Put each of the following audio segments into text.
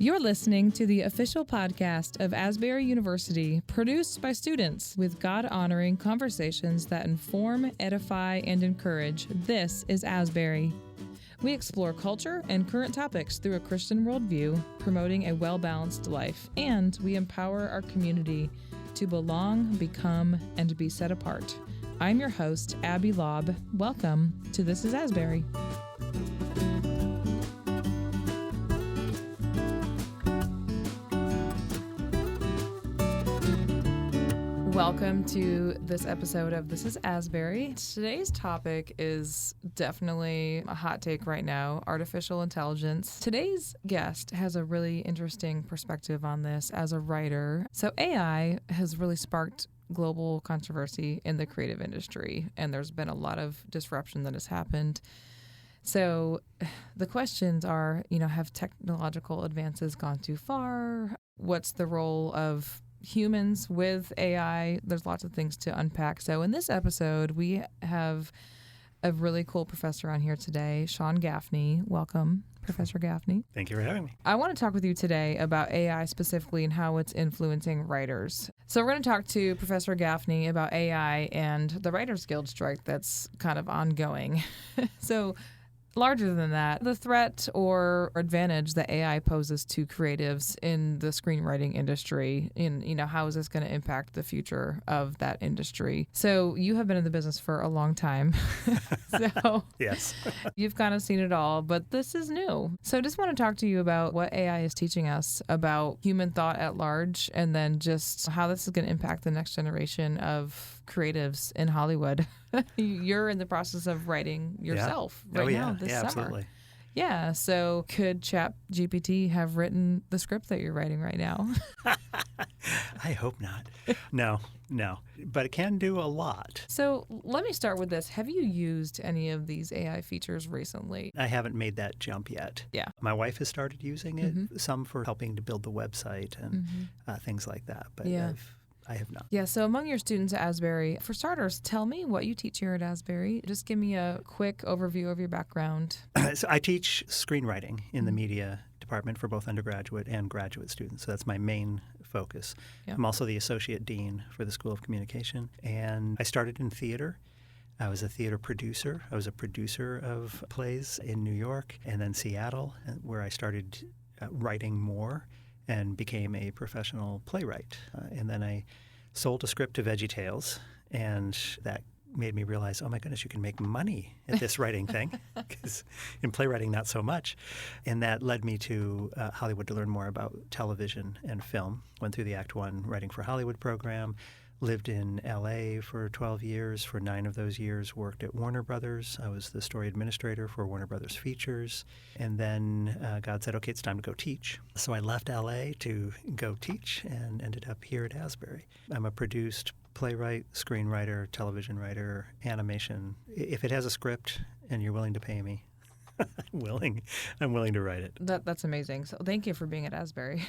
You're listening to the official podcast of Asbury University, produced by students with God-honoring conversations that inform, edify, and encourage. This is Asbury. We explore culture and current topics through a Christian worldview, promoting a well-balanced life, and we empower our community to belong, become, and be set apart. I'm your host, Abby Lobb. Welcome to This is Asbury. Welcome to this episode of This is Asbury. Today's topic is definitely a hot take right now, artificial intelligence. Today's guest has a really interesting perspective on this as a writer. So AI has really sparked global controversy in the creative industry, and there's been a lot of disruption that has happened. So the questions are, have technological advances gone too far? What's the role of humans with AI? There's lots of things to unpack. So in this episode, we have a really cool professor on here today, Sean Gaffney. Welcome, Professor Gaffney. Thank you for having me. I want to talk with you today about AI specifically and how it's influencing writers. So we're going to talk to Professor Gaffney about AI and the Writers Guild strike that's kind of ongoing. So larger than that, the threat or advantage that AI poses to creatives in the screenwriting industry, how is this going to impact the future of that industry? So you have been in the business for a long time. So yes, you've kind of seen it all, but this is new. So I just want to talk to you about what AI is teaching us about human thought at large, and then just how this is going to impact the next generation of creatives in Hollywood. You're in the process of writing yourself now this summer. Absolutely. Yeah, so could ChatGPT have written the script that you're writing right now? I hope not. No, but it can do a lot. So let me start with this. Have you used any of these AI features recently? I haven't made that jump yet. Yeah. My wife has started using it, some for helping to build the website and things like that, but I have not. Yeah, so among your students at Asbury, for starters, tell me what you teach here at Asbury. Just give me a quick overview of your background. So I teach screenwriting in the media department for both undergraduate and graduate students. So that's my main focus. Yep. I'm also the associate dean for the School of Communication, and I started in theater. I was a theater producer. I was a producer of plays in New York and then Seattle, where I started writing more and became a professional playwright. And then I sold a script to VeggieTales, and that made me realize, oh my goodness, you can make money at this writing thing, because in playwriting, not so much. And that led me to Hollywood to learn more about television and film. Went through the Act One Writing for Hollywood program, lived in L.A. for 12 years. For 9 of those years, worked at Warner Brothers. I was the story administrator for Warner Brothers Features. And then God said, okay, it's time to go teach. So I left L.A. to go teach and ended up here at Asbury. I'm a produced playwright, screenwriter, television writer, animation. If it has a script and you're willing to pay me, I'm willing to write it. That's amazing. So thank you for being at Asbury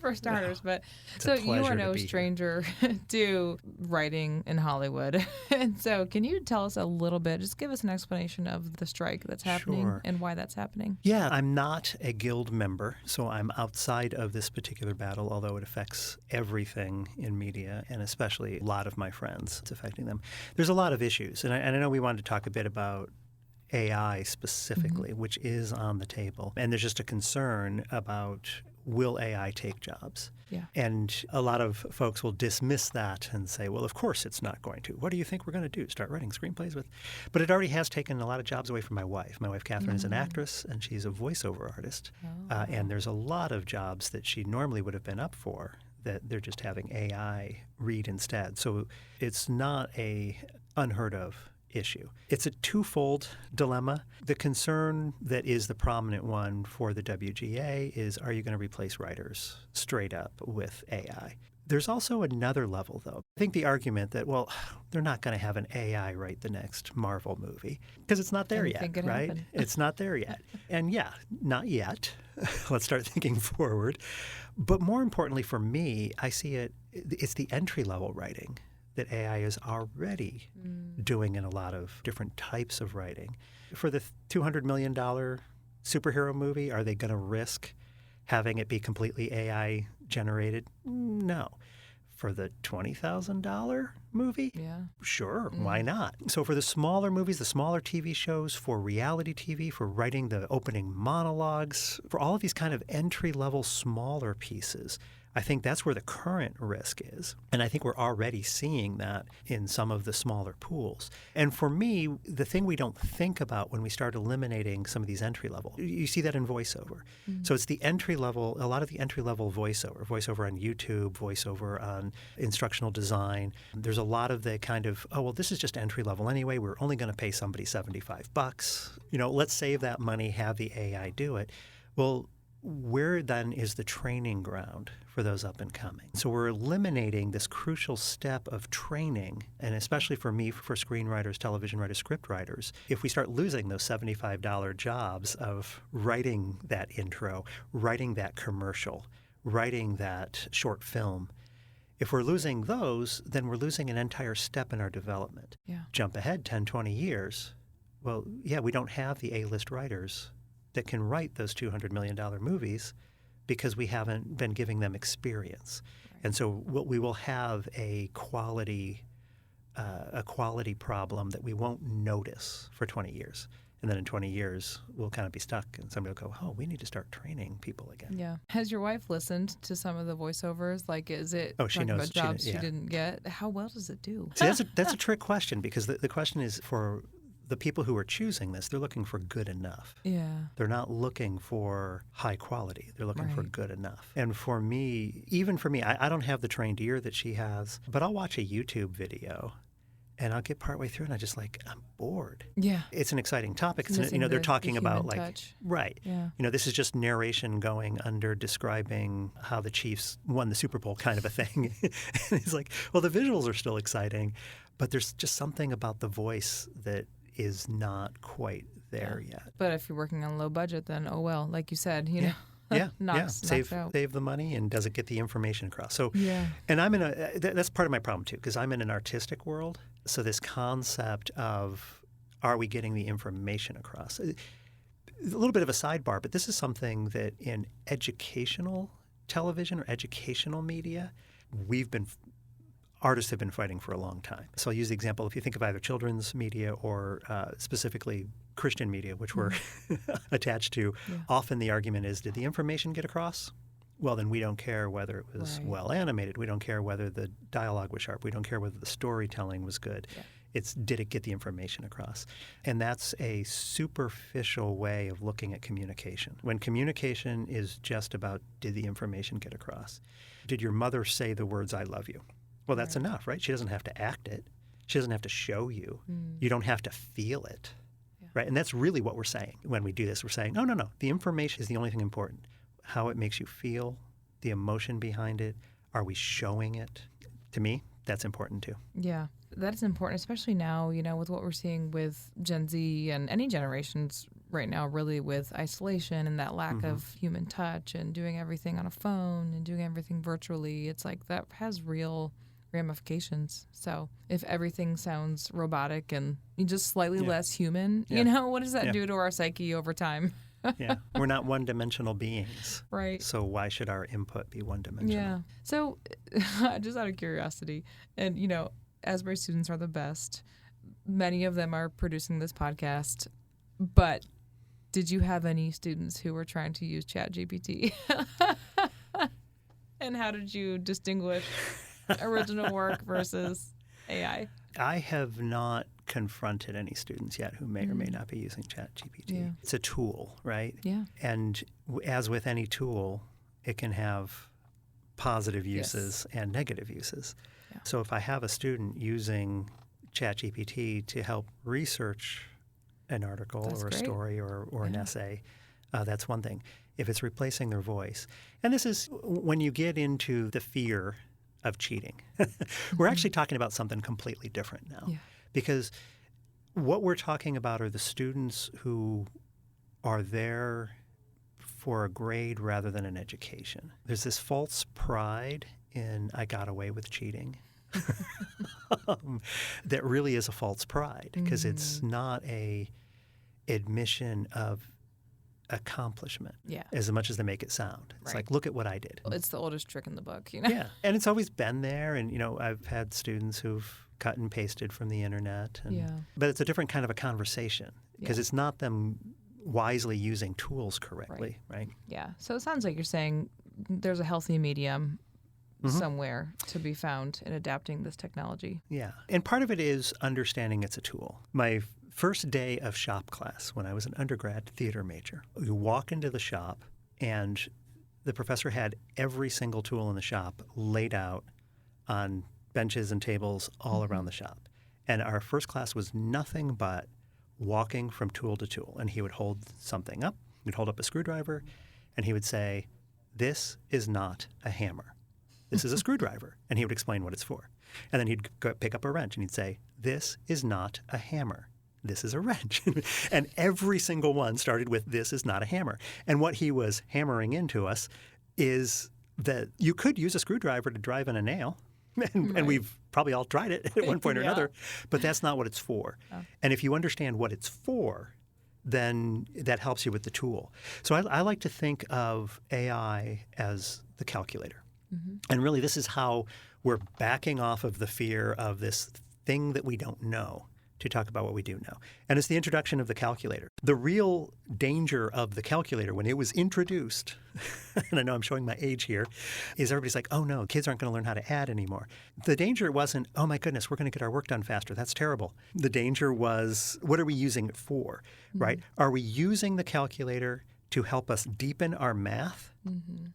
for starters. But it's so a pleasure you are no to be stranger to writing in Hollywood. And so can you tell us a little bit, just give us an explanation of the strike that's happening and why that's happening? Yeah, I'm not a guild member, so I'm outside of this particular battle, although it affects everything in media, and especially a lot of my friends. It's affecting them. There's a lot of issues, and I know we wanted to talk a bit about AI specifically, which is on the table. And there's just a concern about, will AI take jobs? Yeah. And a lot of folks will dismiss that and say, well, of course it's not going to. What do you think we're going to do? Start writing screenplays with? But it already has taken a lot of jobs away from my wife. My wife, Catherine, is an actress, and she's a voiceover artist. And there's a lot of jobs that she normally would have been up for that they're just having AI read instead. So it's not a unheard of issue. It's a twofold dilemma. The concern that is the prominent one for the WGA is, are you going to replace writers straight up with AI? There's also another level, though. I think the argument that, well, they're not going to have an AI write the next Marvel movie because it's not there yet, right? It's not there yet. And yeah, not yet. Let's start thinking forward. But more importantly for me, I see it's the entry-level writing that AI is already doing in a lot of different types of writing. For the $200 million superhero movie, are they going to risk Having it be completely AI generated? No. For the $20,000 movie? Yeah. Sure, why not? So for the smaller movies, the smaller TV shows, for reality TV, for writing the opening monologues, for all of these kind of entry-level smaller pieces, I think that's where the current risk is. And I think we're already seeing that in some of the smaller pools. And for me, the thing we don't think about when we start eliminating some of these entry level, you see that in voiceover. So it's the entry level, a lot of the entry level voiceover on YouTube, voiceover on instructional design. There's a lot of the kind of, oh, well, this is just entry level anyway. We're only going to pay somebody $75. Let's save that money, have the AI do it. Well, where then is the training ground for those up and coming? So we're eliminating this crucial step of training, and especially for me, for screenwriters, television writers, script writers, if we start losing those $75 jobs of writing that intro, writing that commercial, writing that short film, if we're losing those, then we're losing an entire step in our development. Yeah. Jump ahead 10, 20 years. Well, yeah, we don't have the A-list writers that can write those $200 million movies because we haven't been giving them experience. Right. And so we will have a quality problem that we won't notice for 20 years. And then in 20 years, we'll kind of be stuck and somebody will go, oh, we need to start training people again. Yeah. Has your wife listened to some of the voiceovers? Like, is it she knows about jobs she didn't get? How well does it do? See, that's a trick question, because the question is, for the people who are choosing this, they're looking for good enough. Yeah. They're not looking for high quality. They're looking for good enough. And for me, I don't have the trained ear that she has, but I'll watch a YouTube video and I'll get partway through and I'm bored. Yeah. It's an exciting topic. They're talking about touch. Right. Yeah. This is just narration going under describing how the Chiefs won the Super Bowl kind of a thing. And it's like, well, the visuals are still exciting, but there's just something about the voice that is not quite there yet. But if you're working on low budget, then oh well, like you said, save the money, and does it get the information across? So, and that's part of my problem too, because I'm in an artistic world. So this concept of, are we getting the information across? A little bit of a sidebar, but this is something that in educational television or educational media, artists have been fighting for a long time. So I'll use the example, if you think of either children's media or specifically Christian media, which we're attached to, often the argument is, did the information get across? Well, then we don't care whether it was well animated. We don't care whether the dialogue was sharp. We don't care whether the storytelling was good. Yeah. It's, did it get the information across? And that's a superficial way of looking at communication. When communication is just about, did the information get across? Did your mother say the words, I love you? Well, that's enough, right? She doesn't have to act it. She doesn't have to show you. You don't have to feel it, right? And that's really what we're saying when we do this. We're saying, no. The information is the only thing important. How it makes you feel, the emotion behind it. Are we showing it? To me, that's important too. Yeah, that's important, especially now, with what we're seeing with Gen Z and any generations right now, really, with isolation and that lack of human touch and doing everything on a phone and doing everything virtually. It's like that has real ramifications. So if everything sounds robotic and just slightly less human, what does that do to our psyche over time? We're not one-dimensional beings. Right. So why should our input be one-dimensional? Yeah. So just out of curiosity, and, Asbury students are the best. Many of them are producing this podcast, but did you have any students who were trying to use ChatGPT? And how did you distinguish original work versus AI? I have not confronted any students yet who may or may not be using ChatGPT. Yeah. It's a tool, right? Yeah. And as with any tool, it can have positive uses and negative uses. Yeah. So if I have a student using ChatGPT to help research an article or a story or an essay, that's one thing. If it's replacing their voice, and this is when you get into the fear of cheating, we're actually talking about something completely different now. Yeah. Because what we're talking about are the students who are there for a grade rather than an education. There's this false pride in I got away with cheating that really is a false pride, because it's not a admission of accomplishment Yeah. as much as they make it sound. It's like, look at what I did. It's the oldest trick in the book, Yeah. And it's always been there. And, I've had students who've cut and pasted from the internet. But it's a different kind of a conversation because it's not them wisely using tools correctly, right? Yeah. So it sounds like you're saying there's a healthy medium somewhere to be found in adapting this technology. Yeah. And part of it is understanding it's a tool. My first day of shop class when I was an undergrad theater major, you walk into the shop and the professor had every single tool in the shop laid out on benches and tables all around the shop. And our first class was nothing but walking from tool to tool. And he would hold something up. He'd hold up a screwdriver and he would say, "This is not a hammer. This is a screwdriver." And he would explain what it's for. And then he'd go pick up a wrench and he'd say, "This is not a hammer. This is a wrench." And every single one started with, "This is not a hammer." And what he was hammering into us is that you could use a screwdriver to drive in a nail. And we've probably all tried it at one point or another. But that's not what it's for. Oh. And if you understand what it's for, then that helps you with the tool. So I like to think of AI as the calculator. And really, this is how we're backing off of the fear of this thing that we don't know to talk about what we do know. And it's the introduction of the calculator. The real danger of the calculator when it was introduced, and I know I'm showing my age here, is everybody's like, oh no, kids aren't going to learn how to add anymore. The danger wasn't, oh my goodness, we're going to get our work done faster. That's terrible. The danger was, what are we using it for, right? Are we using the calculator to help us deepen our math?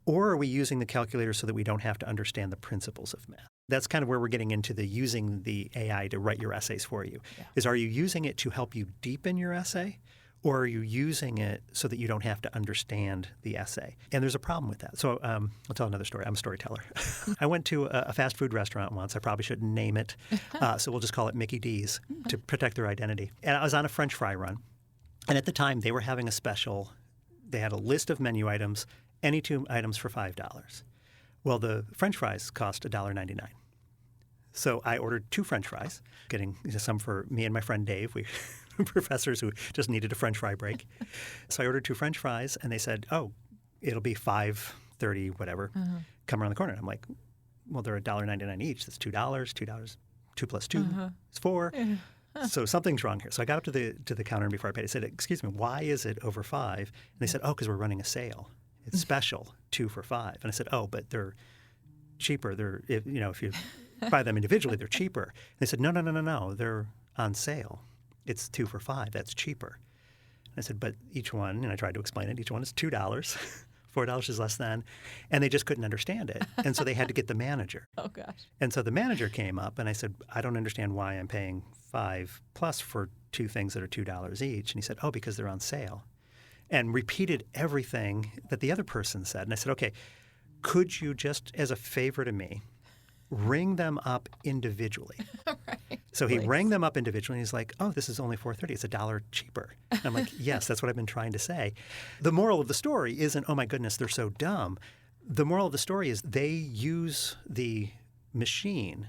Or are we using the calculator so that we don't have to understand the principles of math? That's kind of where we're getting into the using the AI to write your essays for you. Is are you using it to help you deepen your essay? Or are you using it so that you don't have to understand the essay? And there's a problem with that. So I'll tell another story. I'm a storyteller. I went to a fast food restaurant once. I probably shouldn't name it. So we'll just call it Mickey D's to protect their identity. And I was on a French fry run. And at the time, they were having a special. They had a list of menu items, any 2 items for $5. Well, the French fries cost $1.99. So I ordered 2 French fries, getting some for me and my friend Dave. We professors who just needed a French fry break. So I ordered 2 French fries, and they said, "Oh, it'll be $5.30, whatever. Come around the corner." And I'm like, "Well, they're $1.99 each. That's $2. $2 plus 2 is 4. So something's wrong here." So I got up to the counter, and before I paid, I said, "Excuse me, why is it over 5?" And they said, "Oh, because we're running a sale. It's special, 2 for 5." And I said, "Oh, but they're cheaper. If you buy them individually, they're cheaper." And they said, No. They're on sale. It's 2 for 5. That's cheaper." And I said, "But each one," and I tried to explain it, each one is $2. $4 is less than. And they just couldn't understand it. And so they had to get the manager. Oh, gosh. And so the manager came up, and I said, "I don't understand why I'm paying 5 plus for 2 things that are $2 each." And he said, "Oh, because they're on sale." And repeated everything that the other person said. And I said, "Okay, could you just, as a favor to me, ring them up individually?" Right. So he rang them up individually, and he's like, "Oh, this is only $4.30. It's $1 cheaper." And I'm like, "Yes, that's what I've been trying to say." The moral of the story isn't, "Oh my goodness, they're so dumb." The moral of the story is they use the machine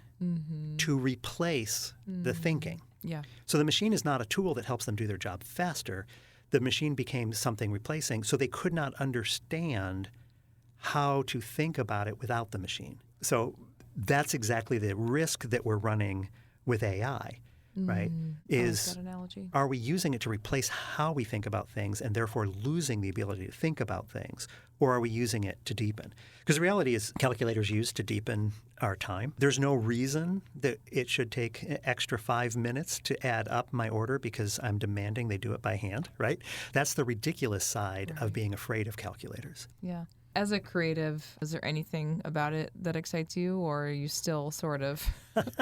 to replace the thinking. Yeah. So the machine is not a tool that helps them do their job faster. The machine became something replacing, so they could not understand how to think about it without the machine. So that's exactly the risk that we're running with AI, right? Is that analogy. Are we using it to replace how we think about things and therefore losing the ability to think about things? Or are we using it to deepen? Because the reality is calculators used to deepen our time. There's no reason that it should take an extra 5 minutes to add up my order because I'm demanding they do it by hand, right? That's the ridiculous side of being afraid of calculators. Yeah. As a creative, is there anything about it that excites you, or are you still sort of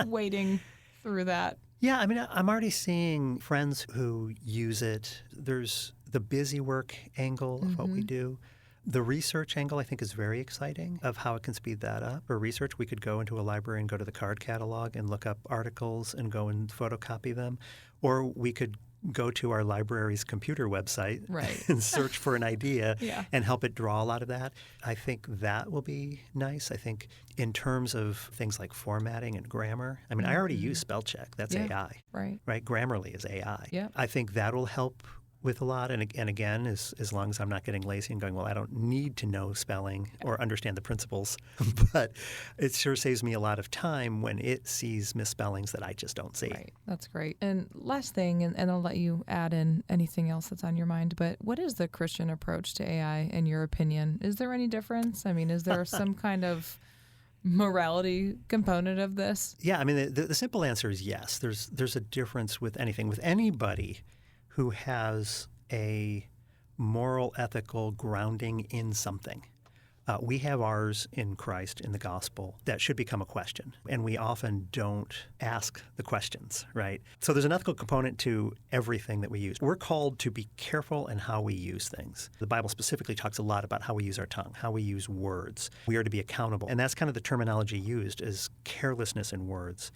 wading through that? Yeah, I mean, I'm already seeing friends who use it. There's the busy work angle of what we do. The research angle, I think, is very exciting of how it can speed that up. For research, we could go into a library and go to the card catalog and look up articles and go and photocopy them. Or we could go to our library's computer website and search for an idea and help it draw a lot of that. I think that will be nice. I think in terms of things like formatting and grammar, I mean, I already use spell check. That's AI. Right. Grammarly is AI. I think that will help with a lot. And again, as long as I'm not getting lazy and going, well, I don't need to know spelling or understand the principles, but it sure saves me a lot of time when it sees misspellings that I just don't see. Right. That's great. And last thing, and I'll let you add in anything else that's on your mind, but what is the Christian approach to AI in your opinion? Is there any difference? I mean, is there some kind of morality component of this? Yeah, I mean, the simple answer is yes. There's a difference with anything. With anybody who has a moral, ethical grounding in something. We have ours in Christ, in the gospel, that should become a question. And we often don't ask the questions, right? So there's an ethical component to everything that we use. We're called to be careful in how we use things. The Bible specifically talks a lot about how we use our tongue, how we use words. We are to be accountable. And that's kind of the terminology used, is carelessness in words.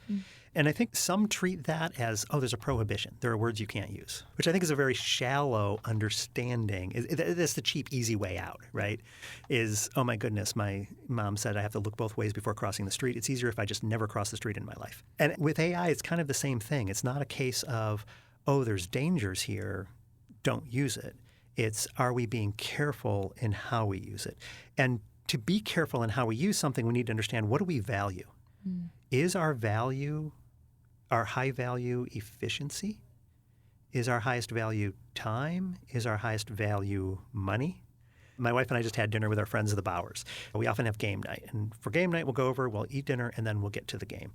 And I think some treat that as, oh, there's a prohibition. There are words you can't use, which I think is a very shallow understanding. That's the cheap, easy way out, right? Is, oh, my goodness, my mom said I have to look both ways before crossing the street. It's easier if I just never cross the street in my life. And with AI, it's kind of the same thing. It's not a case of, oh, there's dangers here, don't use it. It's, are we being careful in how we use it? And to be careful in how we use something, we need to understand, what do we value? Is our value our high value efficiency? Is our highest value time? Is our highest value money? My wife and I just had dinner with our friends of the Bowers. We often have game night. And for game night, we'll go over, we'll eat dinner, and then we'll get to the game.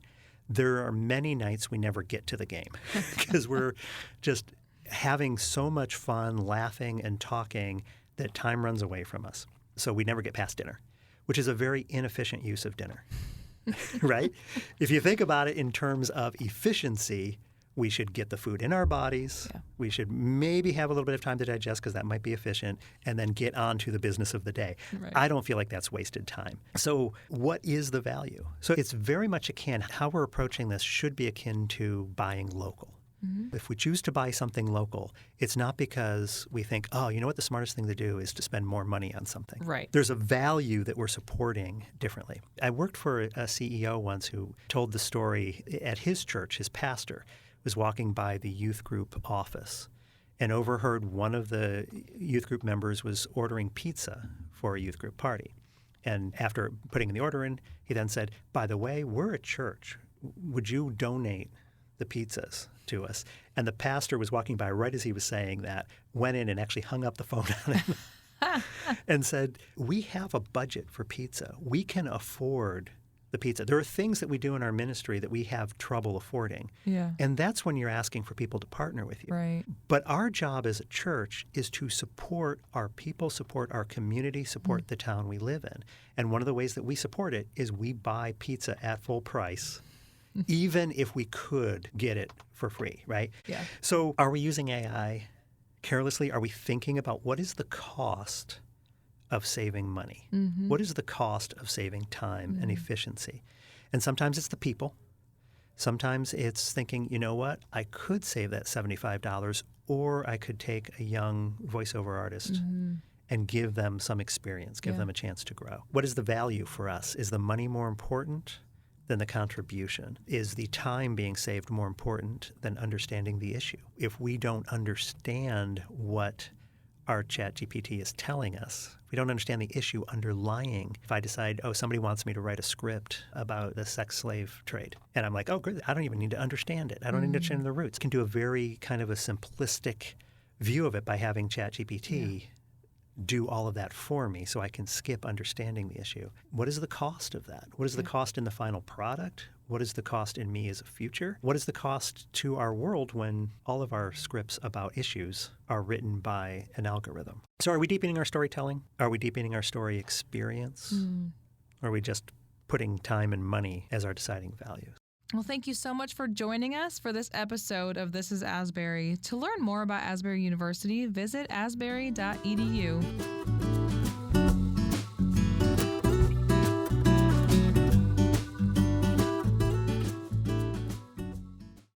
There are many nights we never get to the game because we're just having so much fun, laughing and talking that time runs away from us. So we never get past dinner, which is a very inefficient use of dinner. Right? If you think about it in terms of efficiency, we should get the food in our bodies. Yeah. We should maybe have a little bit of time to digest because that might be efficient, and then get on to the business of the day. Right. I don't feel like that's wasted time. So what is the value? So it's very much akin. How we're approaching this should be akin to buying local. If we choose to buy something local, it's not because we think, oh, you know what, the smartest thing to do is to spend more money on something. Right. There's a value that we're supporting differently. I worked for a CEO once who told the story at his church. His pastor was walking by the youth group office and overheard one of the youth group members was ordering pizza for a youth group party. And after putting the order in, he then said, by the way, we're a church. Would you donate the pizzas to us? And the pastor was walking by right as he was saying that, went in and actually hung up the phone on him and said, we have a budget for pizza. We can afford the pizza. There are things that we do in our ministry that we have trouble affording. Yeah. And that's when you're asking for people to partner with you. Right. But our job as a church is to support our people, support our community, support the town we live in. And one of the ways that we support it is we buy pizza at full price, even if we could get it for free, right? Yeah. So are we using AI carelessly? Are we thinking about what is the cost of saving money? What is the cost of saving time and efficiency? And sometimes it's the people. Sometimes it's thinking, you know what, I could save that $75, or I could take a young voiceover artist and give them some experience, give them a chance to grow. What is the value for us? Is the money more important than the contribution? Is the time being saved more important than understanding the issue? If we don't understand what our ChatGPT is telling us, if we don't understand the issue underlying, if I decide, oh, somebody wants me to write a script about the sex slave trade, and I'm like, oh, great, I don't even need to understand it. I don't need to understand the roots. I can do a very kind of a simplistic view of it by having ChatGPT do all of that for me so I can skip understanding the issue. What is the cost of that? What is the cost in the final product? What is the cost in me as a future? What is the cost to our world when all of our scripts about issues are written by an algorithm? So are we deepening our storytelling? Are we deepening our story experience? Or are we just putting time and money as our deciding values? Well, thank you so much for joining us for this episode of This is Asbury. To learn more about Asbury University, visit asbury.edu.